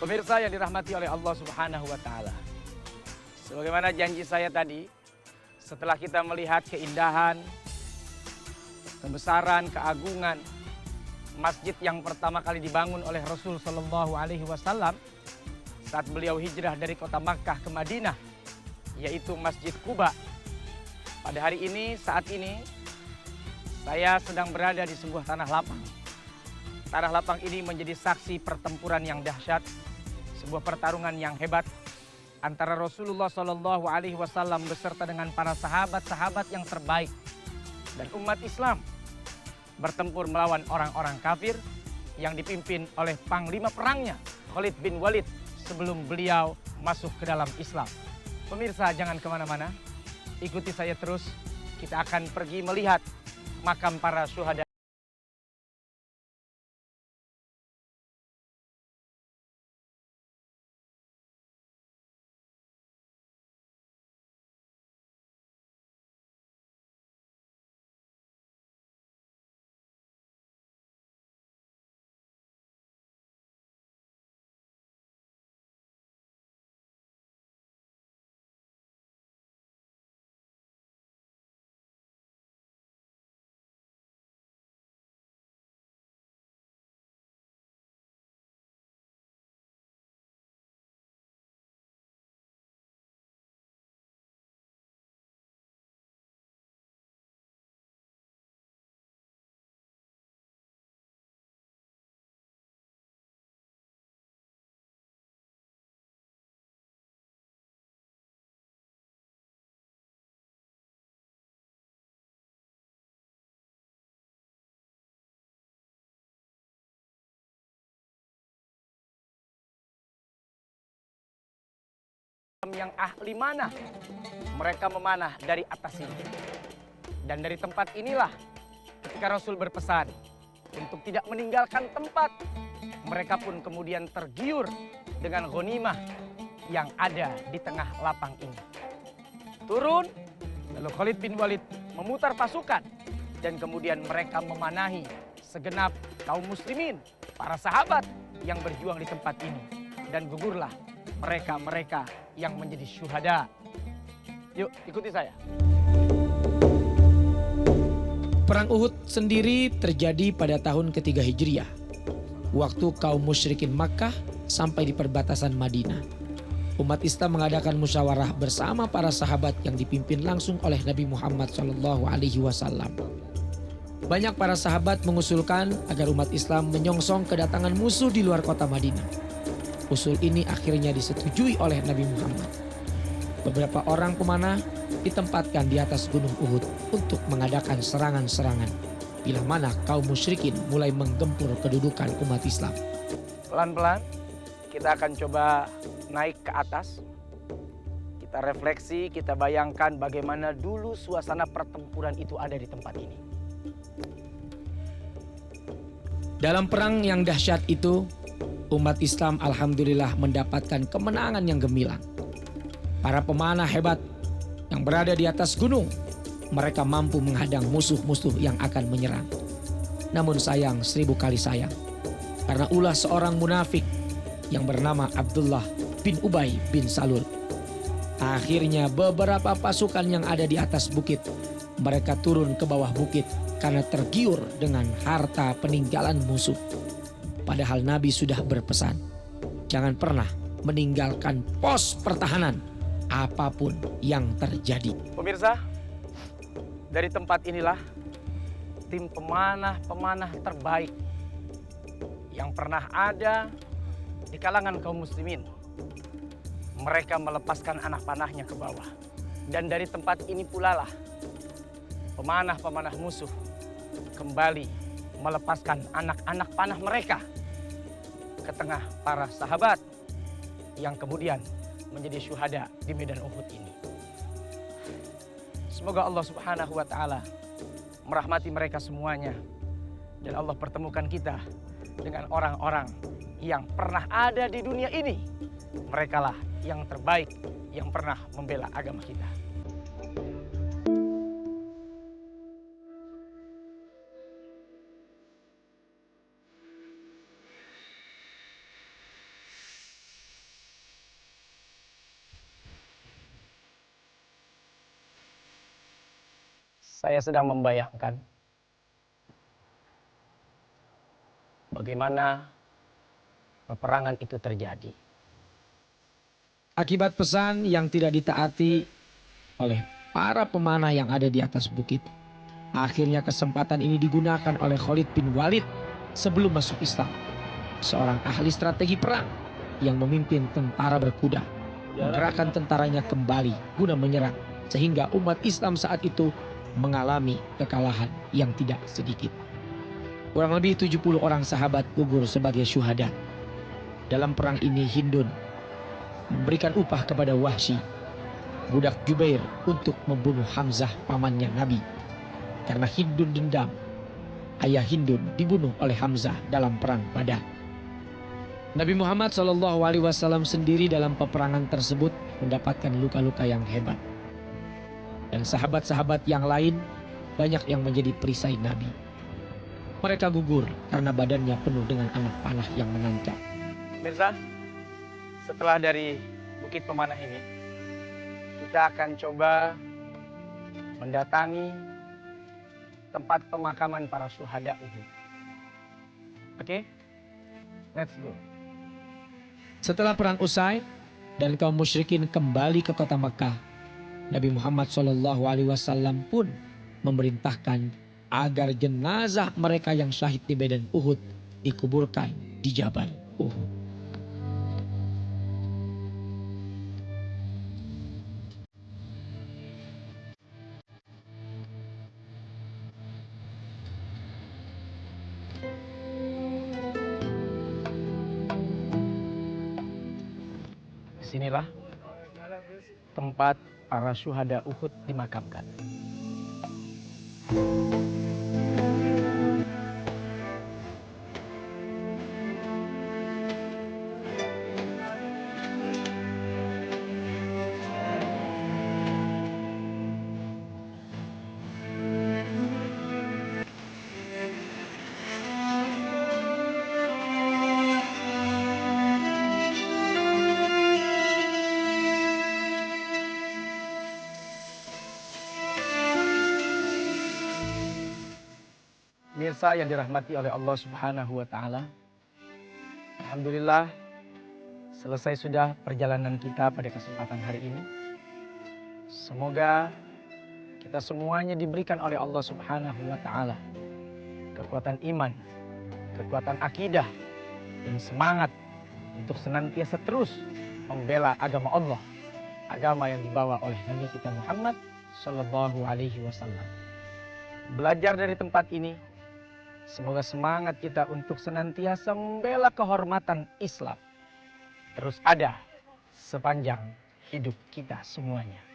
Pemirsa yang dirahmati oleh Allah Subhanahu wa Ta'ala, sebagaimana janji saya tadi, setelah kita melihat keindahan, kebesaran, keagungan masjid yang pertama kali dibangun oleh Rasul Shallallahu Alaihi Wasallam saat beliau hijrah dari kota Makkah ke Madinah, yaitu Masjid Quba. Pada hari ini, saat ini, saya sedang berada di sebuah tanah lapang. Tanah lapang ini menjadi saksi pertempuran yang dahsyat, sebuah pertarungan yang hebat antara Rasulullah Shallallahu Alaihi Wasallam beserta dengan para sahabat-sahabat yang terbaik dan umat Islam bertempur melawan orang-orang kafir yang dipimpin oleh panglima perangnya Khalid bin Walid sebelum beliau masuk ke dalam Islam. Pemirsa, jangan kemana-mana, ikuti saya terus. Kita akan pergi melihat makam para syuhada. Yang ahli mana? Mereka memanah dari atas sini. Dan dari tempat inilah ketika Rasul berpesan untuk tidak meninggalkan tempat, mereka pun kemudian tergiur dengan ghanimah yang ada di tengah lapang ini. Turun, lalu Khalid bin Walid memutar pasukan dan kemudian mereka memanahi segenap kaum muslimin, para sahabat yang berjuang di tempat ini, dan gugurlah mereka-mereka yang menjadi syuhada. Yuk, ikuti saya. Perang Uhud sendiri terjadi pada tahun ketiga Hijriah, waktu kaum musyrikin Makkah sampai di perbatasan Madinah. Umat Islam mengadakan musyawarah bersama para sahabat yang dipimpin langsung oleh Nabi Muhammad SAW. Banyak para sahabat mengusulkan agar umat Islam menyongsong kedatangan musuh di luar kota Madinah. Usul ini akhirnya disetujui oleh Nabi Muhammad. Beberapa orang pemanah ditempatkan di atas gunung Uhud untuk mengadakan serangan-serangan bila mana kaum musyrikin mulai menggempur kedudukan umat Islam. Pelan-pelan kita akan coba naik ke atas. Kita refleksi, kita bayangkan bagaimana dulu suasana pertempuran itu ada di tempat ini. Dalam perang yang dahsyat itu, umat Islam alhamdulillah mendapatkan kemenangan yang gemilang. Para pemanah hebat yang berada di atas gunung, mereka mampu menghadang musuh-musuh yang akan menyerang. Namun sayang, 1000 kali sayang, karena ulah seorang munafik yang bernama Abdullah bin Ubay bin Salul. Akhirnya beberapa pasukan yang ada di atas bukit, mereka turun ke bawah bukit karena tergiur dengan harta peninggalan musuh. Padahal Nabi sudah berpesan, jangan pernah meninggalkan pos pertahanan apapun yang terjadi. Pemirsa, dari tempat inilah tim pemanah-pemanah terbaik yang pernah ada di kalangan kaum muslimin. Mereka melepaskan anak panahnya ke bawah. Dan dari tempat ini pula lah pemanah-pemanah musuh kembali melepaskan anak-anak panah mereka ke tengah para sahabat yang kemudian menjadi syuhada di medan Uhud ini. Semoga Allah Subhanahu wa Ta'ala merahmati mereka semuanya, dan Allah pertemukan kita dengan orang-orang yang pernah ada di dunia ini. Merekalah yang terbaik yang pernah membela agama kita. Saya sedang membayangkan bagaimana peperangan itu terjadi. Akibat pesan yang tidak ditaati oleh para pemanah yang ada di atas bukit, akhirnya kesempatan ini digunakan oleh Khalid bin Walid sebelum masuk Islam. Seorang ahli strategi perang yang memimpin tentara berkuda, menggerakkan tentaranya kembali guna menyerang, sehingga umat Islam saat itu mengalami kekalahan yang tidak sedikit. Kurang lebih 70 orang sahabat gugur sebagai syuhada. Dalam perang ini Hindun memberikan upah kepada Wahsy, budak Jubair, untuk membunuh Hamzah pamannya Nabi. Karena Hindun dendam, ayah Hindun dibunuh oleh Hamzah dalam perang Badar. Nabi Muhammad SAW sendiri dalam peperangan tersebut mendapatkan luka-luka yang hebat. Dan sahabat-sahabat yang lain banyak yang menjadi perisai Nabi. Mereka gugur karena badannya penuh dengan anak panah yang menancap. Mirza, setelah dari Bukit Pemanah ini, kita akan coba mendatangi tempat pemakaman para syuhada Uhud. Oke? Let's go. Setelah perang usai dan kaum musyrikin kembali ke kota Mekah, Nabi Muhammad SAW pun memerintahkan agar jenazah mereka yang syahid di medan Uhud dikuburkan di Jabal Uhud. Disinilah tempat para syuhada Uhud dimakamkan. Mirsa yang dirahmati oleh Allah Subhanahu wa Ta'ala, alhamdulillah selesai sudah perjalanan kita pada kesempatan hari ini. Semoga kita semuanya diberikan oleh Allah Subhanahu wa Ta'ala kekuatan iman, kekuatan akidah, dan semangat untuk senantiasa terus membela agama Allah, agama yang dibawa oleh Nabi kita Muhammad Sallallahu Alaihi Wasallam. Belajar dari tempat ini, semoga semangat kita untuk senantiasa membela kehormatan Islam terus ada sepanjang hidup kita semuanya.